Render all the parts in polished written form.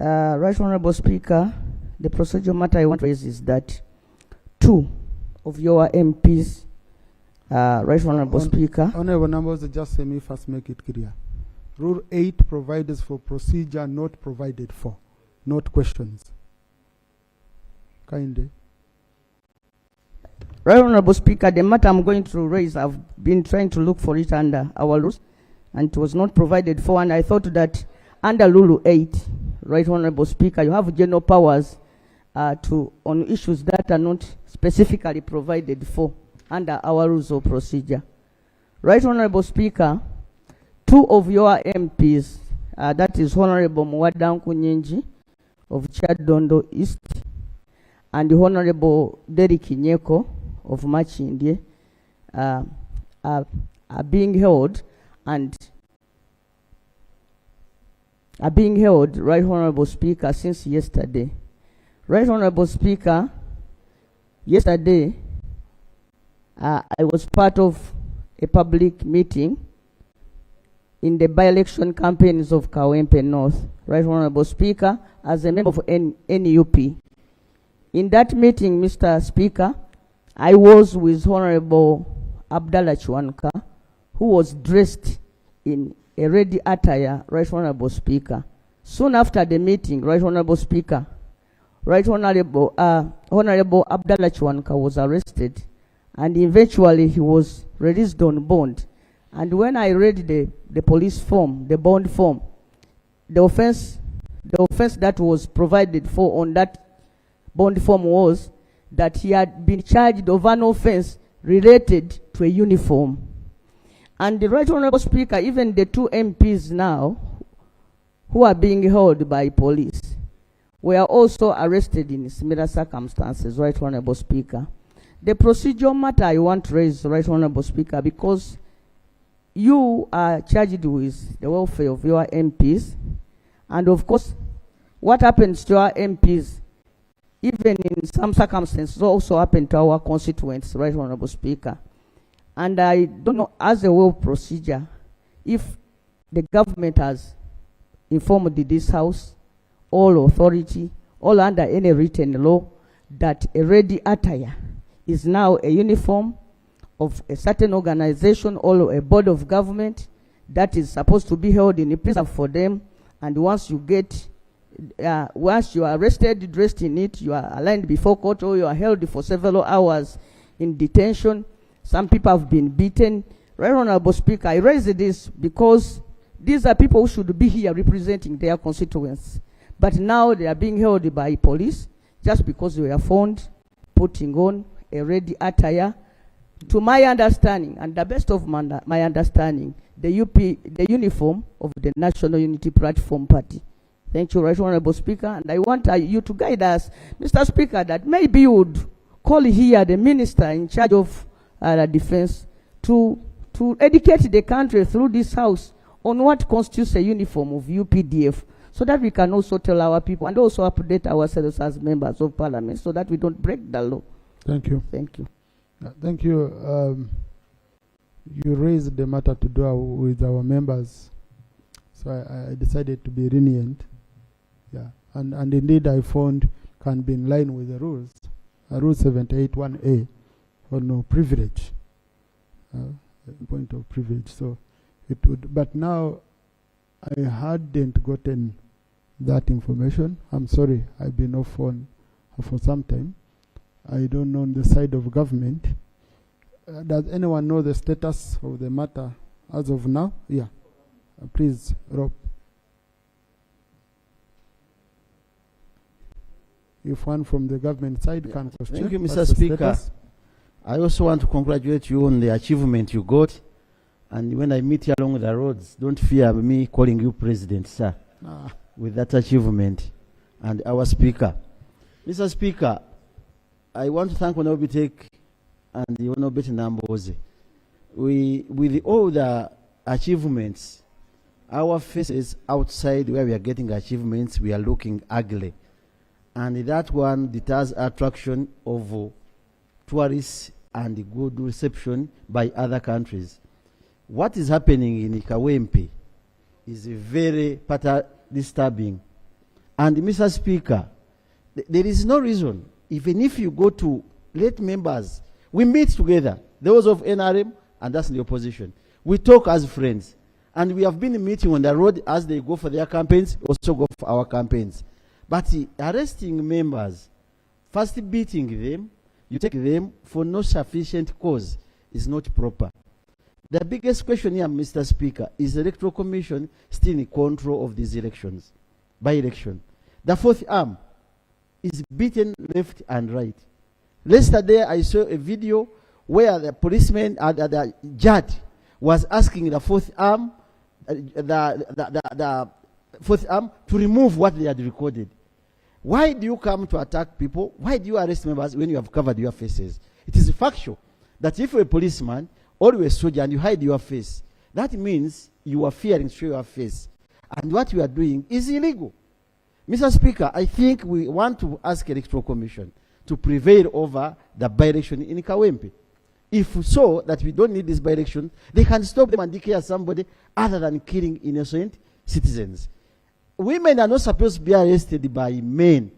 Right Honorable Speaker, the procedural matter I want to raise is that 2 of your MPs, Right Honorable Speaker. Honorable Nambooze, just let me first make it clear. Rule 8 provides for procedure not provided for, not questions. Kindly. Right Honorable Speaker, the matter I'm going to raise, I've been trying to look for it under our rules, and it was not provided for, and I thought that under Rule 8, Right Honorable Speaker, you have general powers on issues that are not specifically provided for under our rules of procedure. Right Honorable Speaker, 2 of your MPs, that is Honorable Mwadanku Nyenji of Chadondo East, and Honorable Derek Nyeko of Machindye, are being held Right Honorable Speaker, since yesterday. Right Honorable Speaker, yesterday I was part of a public meeting in the by-election campaigns of Kawempe North. Right Honorable Speaker, as a member of NUP. In that meeting, Mr. Speaker, I was with Honorable Abdallah Chwanka, who was dressed in a red attire, Right Honorable Speaker. Soon after the meeting, Right Honorable Speaker, Right Honorable Abdallah Chwanka was arrested, and eventually he was released on bond. And when I read the police form, the bond form, the offense that was provided for on that bond form was that he had been charged of an offense related to a uniform. And the Right Honorable Speaker, even the 2 MPs now who are being held by police were also arrested in similar circumstances, Right Honorable Speaker. The procedural matter I want to raise, Right Honorable Speaker, because you are charged with the welfare of your MPs, and of course, what happens to our MPs, even in some circumstances, also happen to our constituents, Right Honorable Speaker. And I don't know, as a well procedure, if the government has informed this House, all authority, all under any written law, that a red attire is now a uniform of a certain organization or a board of government that is supposed to be held in a prison for them, and once you are arrested, dressed in it, you are aligned before court, or you are held for several hours in detention. Some people have been beaten. Right Honorable Speaker, I raise this because these are people who should be here representing their constituents. But now they are being held by police just because they were found putting on a red attire. To my understanding, and the best of my understanding, the uniform of the National Unity Platform Party. Thank you, Right Honorable Speaker. And I want you to guide us, Mr. Speaker, that maybe you would call here the minister in charge of defense to educate the country through this House on what constitutes a uniform of UPDF, so that we can also tell our people and also update ourselves as members of Parliament, so that we don't break the law. Thank you. Thank you. Thank you. You raised the matter to do with our members, so I decided to be lenient. Yeah, and indeed I found can be in line with the rules. Rule 78(1)(a) for no privilege, point of privilege. So it would, but now I hadn't gotten that information. I'm sorry, I've been off phone for some time. I don't know on the side of government. Does anyone know the status of the matter as of now? Yeah. Please, Rob. If one from the government side can question. Thank you, Mr. Speaker. I also want to congratulate you on the achievement you got. And when I meet you along the roads, don't fear me calling you President, sir, with that achievement. And our Speaker. Mr. Speaker, I want to thank Honorable Take and the Honorable Nambooze. With all the achievements, our faces outside where we are getting achievements, we are looking ugly. And that one deters attraction of tourists and good reception by other countries. What is happening in Kawempe is very disturbing. And Mr. Speaker, there is no reason, even if you go to let members, we meet together, those of NRM and us in the opposition. We talk as friends. And we have been meeting on the road as they go for their campaigns, also go for our campaigns. But arresting members, first beating them, you take them for no sufficient cause is not proper. The biggest question here, Mr. Speaker, is the Electoral Commission still in control of these elections, by-election. The fourth arm is beaten left and right. Yesterday, I saw a video where the policeman at the JAT was asking the fourth arm, the fourth arm to remove what they had recorded. Why do you come to attack people? Why do you arrest members when you have covered your faces? It is factual that if you're a policeman or you're a soldier and you hide your face, that means you are fearing to show your face. And what you are doing is illegal. Mr. Speaker, I think we want to ask the Electoral Commission to prevail over the by-election in Kawempe. If so, that we don't need this by-election, they can stop them and declare somebody other than killing innocent citizens. Women are not supposed to be arrested by men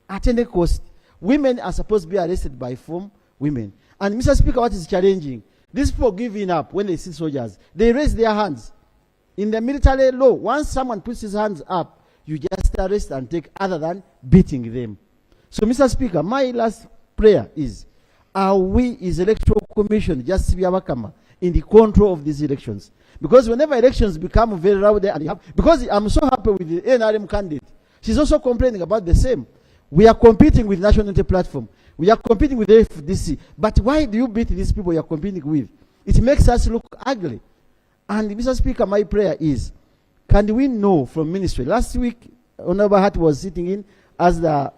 at any cost. Women are supposed to be arrested by women. And Mr. Speaker, what is challenging? These people giving up when they see soldiers. They raise their hands. In the military law, once someone puts his hands up, you just arrest and take other than beating them. So, Mr. Speaker, my last prayer is, are we as Electoral Commission just in the control of these elections? Because whenever elections become very rowdy, because I'm so happy with the NRM candidate, she's also complaining about the same. We are competing with National Unity Platform. We are competing with the FDC. But why do you beat these people you are competing with? It makes us look ugly. And Mr. Speaker, my prayer is, can we know from ministry? Last week, Honorable Hart was sitting in as the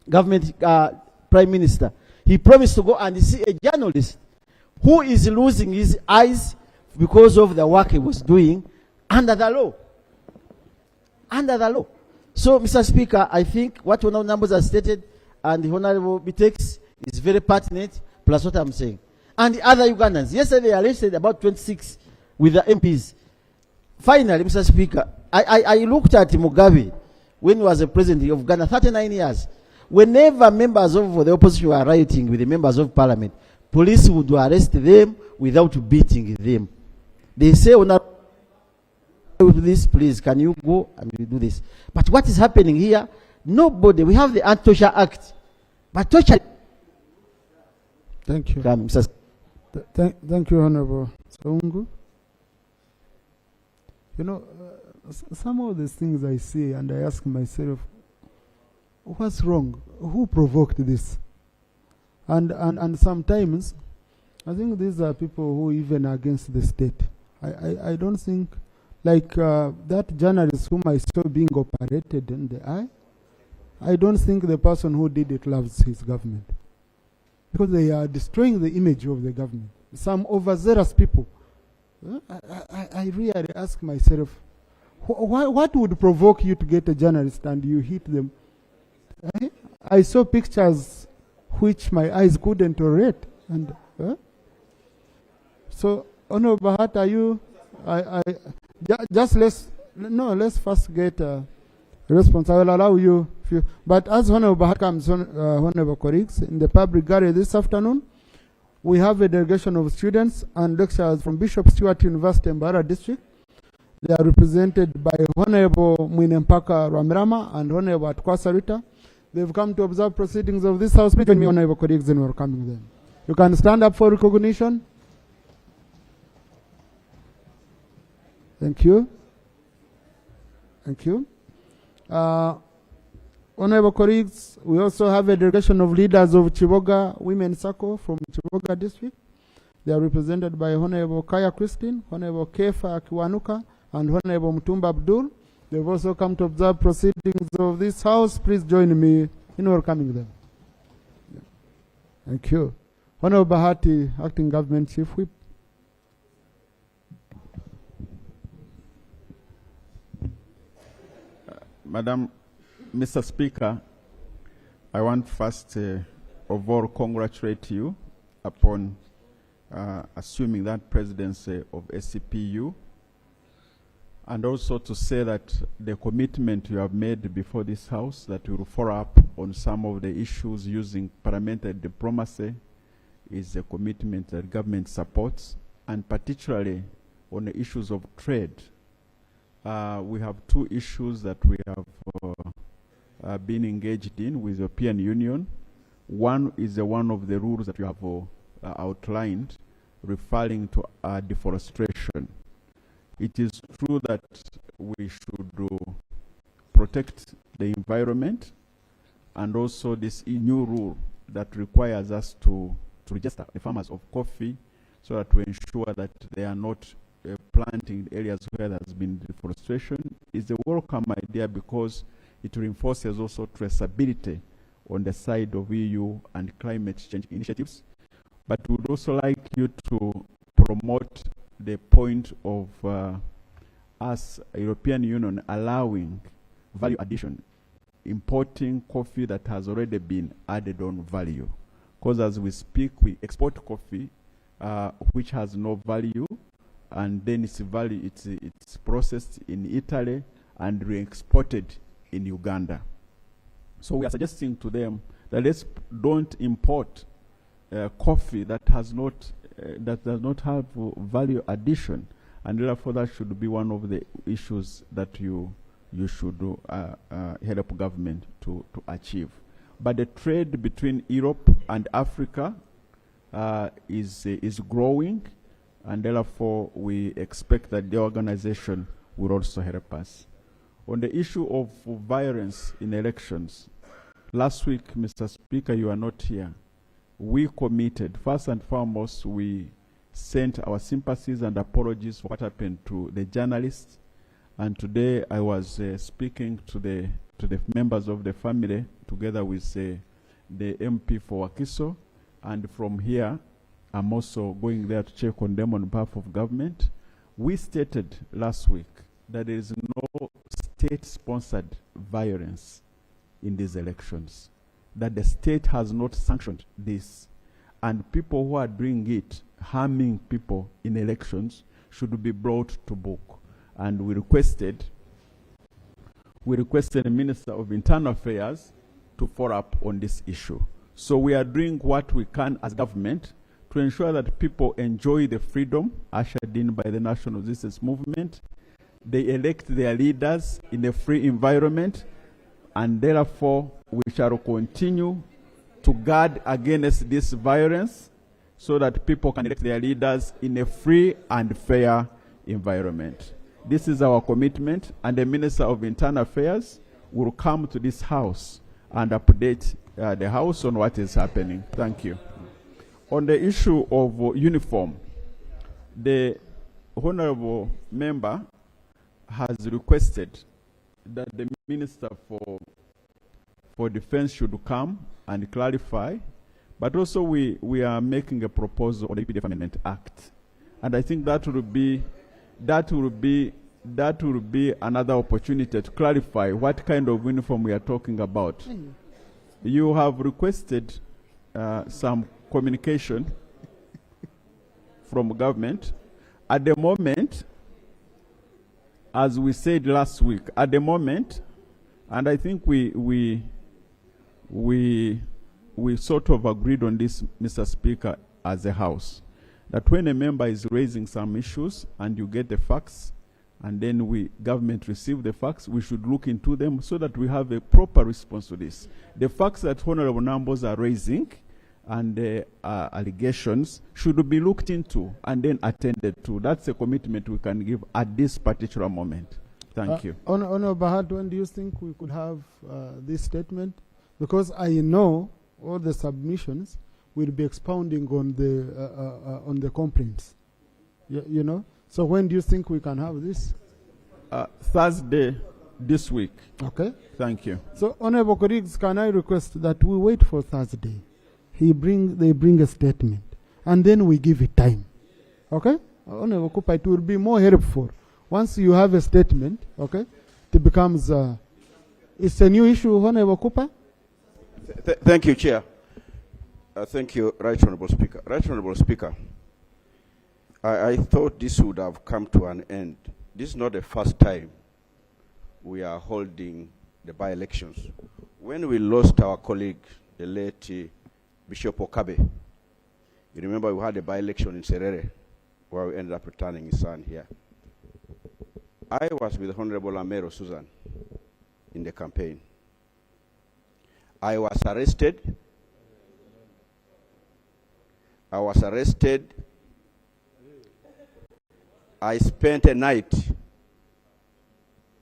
government prime minister. He promised to go and see a journalist who is losing his eyes because of the work he was doing under the law. Under the law. So, Mr. Speaker, I think what Honorable Nambooze has stated and the Honorable Bitex is very pertinent, plus what I'm saying. And the other Ugandans. Yesterday, I listed about 26 with the MPs. Finally, Mr. Speaker, I looked at Mugabe when he was the president of Ghana, 39 years. Whenever members of the opposition were rioting with the members of parliament, police would arrest them without beating them. They say, oh, now, do this, please, can you go and you do this? But what is happening here? Nobody, we have the Anti-Torture Act. But torture... Thank you. Thank you, Honorable Saungu. You know, some of the things I see and I ask myself, what's wrong? Who provoked this? And sometimes, I think these are people who even are against the state. I don't think, like that journalist whom I saw being operated in the eye, I don't think the person who did it loves his government. Because they are destroying the image of the government. Some overzealous people. I really ask myself, what would provoke you to get a journalist and you hit them? I saw pictures which my eyes couldn't tolerate. And so, Honorable Hart, are you? Let's first get a response. I will allow you. But as Honorable Hart comes, Honorable colleagues, in the public gallery this afternoon, we have a delegation of students and lecturers from Bishop Stewart University in Mbara District. They are represented by Honorable Mwinempaka Ramirama and Honorable Atkwasa Rita. They've come to observe proceedings of this House. Between me, Honorable colleagues, in welcoming them. You can stand up for recognition. Thank you. Thank you. Honorable colleagues, we also have a delegation of leaders of Chiboga Women's Circle from Chiboga District. They are represented by Honorable Kaya Christine, Honorable Kefa Kiwanuka, and Honorable Mutumba Abdul. They've also come to observe proceedings of this House. Please join me in welcoming them. Thank you. Honorable Bahati, Acting Government Chief Whip. Madam, Mr. Speaker, I want first of all congratulate you upon assuming that presidency of SCPU. and also to say that the commitment you have made before this House that you will follow up on some of the issues using parliamentary diplomacy is a commitment that government supports, and particularly on the issues of trade. We have two issues that we have been engaged in with the European Union. One is one of the rules that you have outlined, referring to deforestation. It is true that we should protect the environment, and also this new rule that requires us to register the farmers of coffee so that we ensure that they are not planting areas where there has been deforestation is a welcome idea, because it reinforces also traceability on the side of EU and climate change initiatives. But we would also like you to promote the point of us, European Union, allowing value addition, importing coffee that has already been added on value. Because as we speak, we export coffee which has no value, and then it's processed in Italy and re-exported in Uganda. So we are suggesting to them that let's don't import coffee that does not have value addition, and therefore that should be one of the issues that you should help government to achieve. But the trade between Europe and Africa is growing, and therefore we expect that the organization will also help us. On the issue of violence in elections, last week, Mr. Speaker, you are not here. We committed, first and foremost, we sent our sympathies and apologies for what happened to the journalists. And today I was speaking to the members of the family together with the MP for Wakiso. And from here, I'm also going there to check on them on behalf of government. We stated last week that there is no state-sponsored violence in these elections, that the state has not sanctioned this, and people who are doing it, harming people in elections, should be brought to book. And we requested the Minister of Internal Affairs to follow up on this issue. So we are doing what we can as government to ensure that people enjoy the freedom ushered in by the National Resistance Movement. They elect their leaders in a free environment, and therefore we shall continue to guard against this violence so that people can elect their leaders in a free and fair environment. This is our commitment, and the Minister of Internal Affairs will come to this House and update the House on what is happening. Thank you. On the issue of uniform, the honorable member has requested that the Minister for Defense should come and clarify, but also we are making a proposal on the UPDF Amendment Act, and I think that will be another opportunity to clarify what kind of uniform we are talking about. You have requested some communication from government. At the moment, as we said last week, at the moment, and I think we sort of agreed on this, Mr. Speaker, as a House, that when a member is raising some issues and you get the facts, and then government receive the facts, we should look into them so that we have a proper response to this. The facts that Honorable Nambooze are raising and the allegations should be looked into and then attended to. That's a commitment we can give at this particular moment. Thank you. Honorable Bahad, when do you think we could have this statement? Because I know all the submissions will be expounding on the complaints. You know? So when do you think we can have this? Thursday this week. Okay. Thank you. So, honorable colleagues, can I request that we wait for Thursday? They bring a statement, and then we give it time. Okay? Honorable Cooper, it will be more helpful. Once you have a statement, okay, it becomes, it's a new issue, Honorable Cooper? Thank you, Chair. Thank you, Right Honorable Speaker. Right Honorable Speaker, I thought this would have come to an end this is not the first time we are holding the by-elections. When we lost our colleague, the late Bishop Okabe, you remember we had a by-election in Serere, where we ended up returning his son here. I was with Honorable Amero Susan in the campaign. I was arrested. I spent a night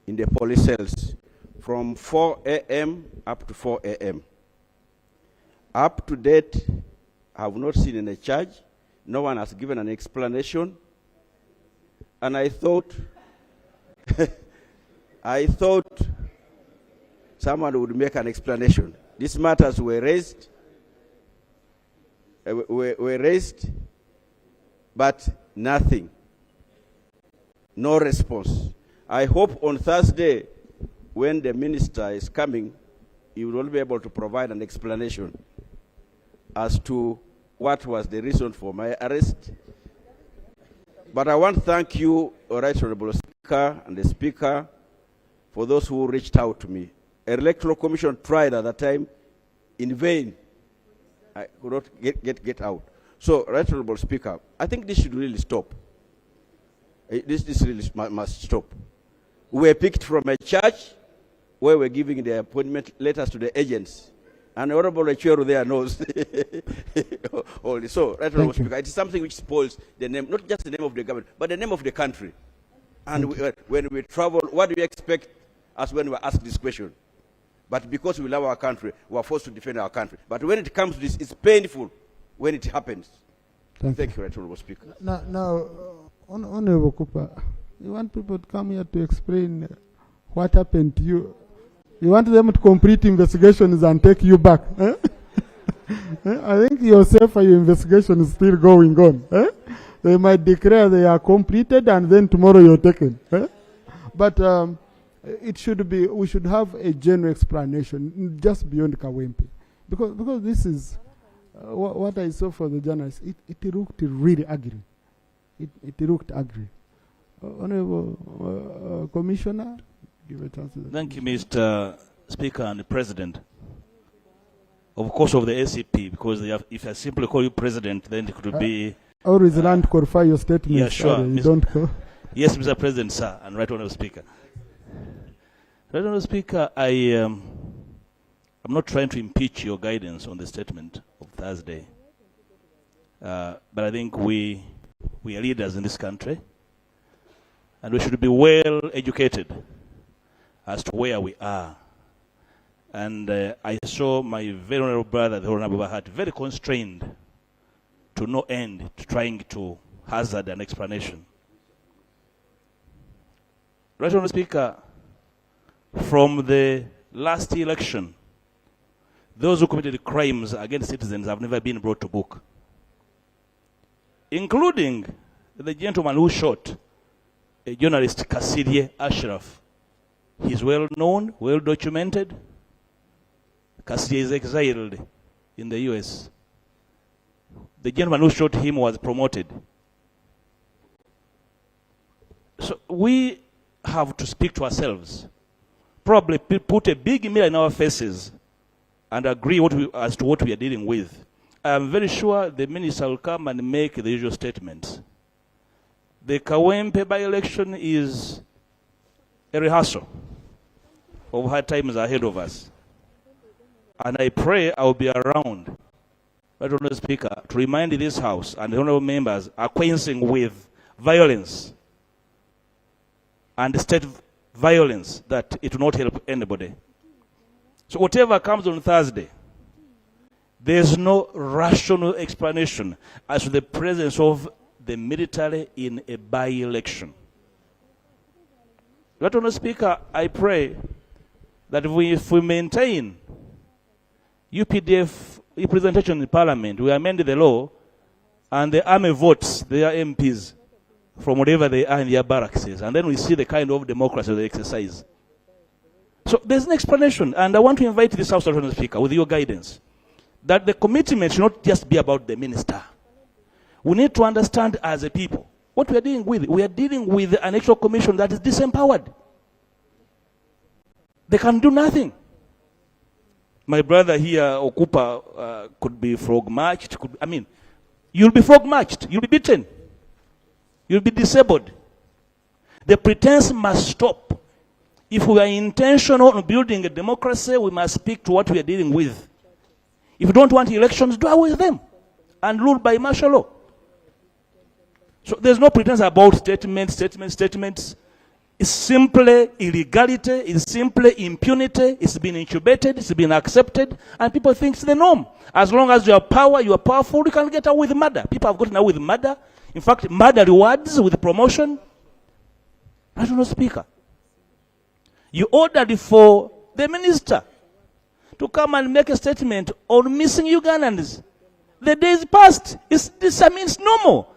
in the police cells from 4 a.m. up to 4 a.m. Up to date, I have not seen any charge. No one has given an explanation. And I thought, someone would make an explanation. These matters were raised, but nothing. No response. I hope on Thursday, when the minister is coming, he will be able to provide an explanation as to what was the reason for my arrest. But I want to thank you, Right Honorable Speaker, and the Speaker, for those who reached out to me. A electoral commission tried at that time in vain. I could not get out. So, Right Honorable Speaker, I think this should really stop. This really must stop. We were picked from a church where we're giving the appointment letters to the agents. And Honorable Echero there knows. So, Right Honorable Speaker, it is something which spoils the name, not just the name of the government, but the name of the country. And when we travel, what do you expect us when we ask this question? But because we love our country, we are forced to defend our country. But when it comes to this, it's painful when it happens. Thank you, Right Honorable Speaker. Now, Honorable Cooper, you want people to come here to explain what happened to you. You want them to complete investigations and take you back. Eh? I think yourself and your investigation is still going on. Eh? They might declare they are completed and then tomorrow you're taken. Eh? But it should be, we should have a general explanation just beyond Kawempe. Because this is what I saw for the journalists. It looked really ugly. It looked ugly. Honorable Commissioner, give a chance to the Thank you, Mr. Speaker and the President. Of course, of the ACP, because if I simply call you President, then it could be... Always learn to qualify your statement. Yeah, sure. You don't go. Yes, Mr. President, sir, and Right Honorable Speaker. Right Honorable Speaker, I'm not trying to impeach your guidance on the statement of Thursday. But I think we are leaders in this country, and we should be well educated as to where we are. And I saw my very honorable brother, the Honorable Bahat, very constrained to no end, to trying to hazard an explanation. Right Honorable Speaker, from the last election, those who committed crimes against citizens have never been brought to book, including the gentleman who shot a journalist, Kasirye Ashraf. He's well known, well documented. Kasirye is exiled in the US. The gentleman who shot him was promoted. So we have to speak to ourselves, probably put a big mirror in our faces and agree as to what we are dealing with. I'm very sure the minister will come and make the usual statements. The Kawempe by-election is a rehearsal of hard times ahead of us. And I pray I will be around, Right Honorable Speaker, to remind this House and the honorable members acquainting with violence and state violence that it will not help anybody. So whatever comes on Thursday, there's no rational explanation as to the presence of the military in a by-election. Right Honorable Speaker, I pray that if we maintain UPDF representation in Parliament, we amend the law, and the army votes their MPs from whatever they are in their barracks, and then we see the kind of democracy they exercise. So there's an explanation, and I want to invite this House, Honorable Speaker, with your guidance, that the commitment should not just be about the minister. We need to understand as a people what we are dealing with. We are dealing with an electoral commission that is disempowered. They can do nothing. My brother here, Okupa, could be frog-marched. You'll be frog-marched. You'll be beaten. You'll be disabled. The pretense must stop. If we are intentional on building a democracy, we must speak to what we are dealing with. If you don't want elections, do away with them and rule by martial law. So there's no pretense about statements. It's simply illegality, it's simply impunity, it's been incubated, it's been accepted, and people think it's the norm. As long as you have power, you are powerful, you can get away with murder. People have gotten away with murder. In fact, murder rewards with promotion. National Speaker, you ordered for the minister to come and make a statement on missing Ugandans. The days passed. It's normal.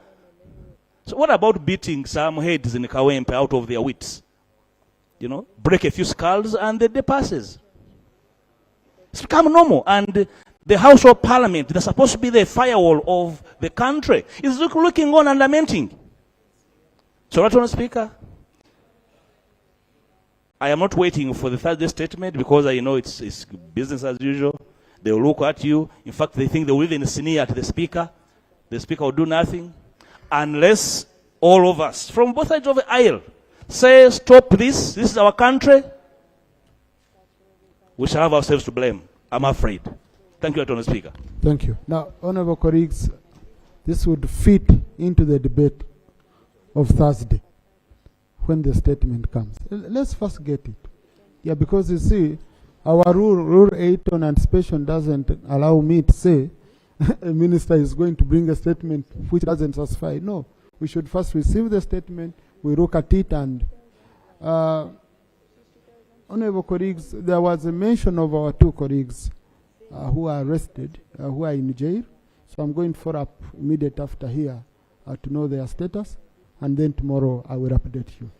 So what about beating some heads in Kawempe out of their wits? You know, break a few skulls and the day passes. It's become normal. And the House of Parliament, that's supposed to be the firewall of the country, is looking on and lamenting. So, National Speaker, I am not waiting for the Thursday statement because I know it's business as usual. They will look at you. In fact, they think they will even sneer at the Speaker. The Speaker will do nothing. Unless all of us, from both sides of the aisle, say, stop this is our country, we shall have ourselves to blame. I'm afraid. Thank you, Attorney Speaker. Thank you. Now, honorable colleagues, this would fit into the debate of Thursday when the statement comes. Let's first get it. Yeah, because you see, our rule 8 on anticipation doesn't allow me to say a minister is going to bring a statement which doesn't satisfy. No, we should first receive the statement, we look at it, and honorable colleagues, there was a mention of our 2 colleagues who are arrested, who are in jail. So I'm going to follow up immediate after here to know their status, and then tomorrow I will update you.